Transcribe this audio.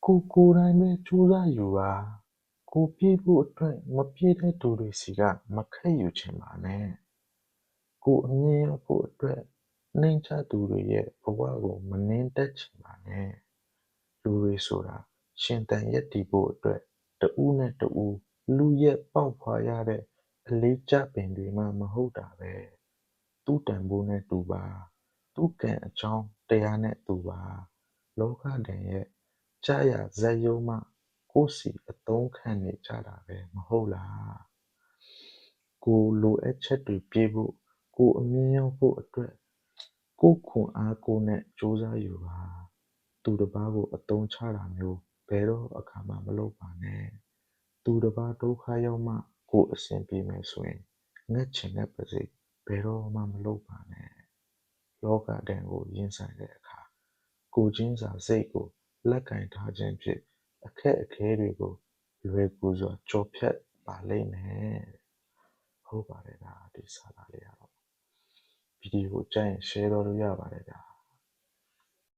ကိုယ်တိုင်ပဲကြိုးစားယူပါကိုပြေးဖို့အတွက်မပြေးတဲ့သူတွေစီကမခဲယူချင်ပါနဲ့ကိုအမြင်ရောက်ဖို့အတွက်နှိမ့်ချသူတွေရဲ့ဘဝကိုမနှင်းတက်ချင်ပါနဲ့လူတွေဆိုတာရှင်သန်ရပ်တည်ဖို့အတွက်တဦးနဲ့တဦးလူရက်ပေါက်ဖွာရတဲ့အလေးကျပင်တွေမှမဟုတ်တာပဲသူ့တန်ဖိုးနဲ့တူပါသူ့ကံအကြောင်းတရားနဲ့တူပါလောကဒဏ်ရဲ့ကြာရဇက်ယုံမှကိုယ်စီအသုံးခံနေကြတာပဲမဟုတ်လားကိုလိုအပ်ချက်တွေပြေဖို့ကိုအမြင်ရောက်ဖို့အတွက်ကိုခွန်အားကိုနဲ့စူးစမ်းယူပါသူတစ်ပါးကိုအသုံးချတာမျိုးဘယ်တော့အခါမှမလုပ်ပါနဲ့သူတစ်ပါးဒုက္ခရောက်မှကိုအဆင်ပြေမယ်ဆိုရင်ငတ်ချင်တဲ့ပါစေဘယ်တော့မှမလုပ်ပါနဲ့လောကဒဏ်ကိုရင်ဆိုင်တဲ့အခါကိုချင်းစာစိတ်ကိုလက်ကင်ထားခြင်းဖြင့်အခက်အခဲတွေကိုလွယ်ကူစွာကျော်ဖြတ်ပါလိမ့်မယ်ဟုတ်ပါတယ်ဒါဒီစာသားလေးကတော့ဗီဒီယိုကြိုက်ရင် share လုပ်လို့ရပါတယ်ဒါ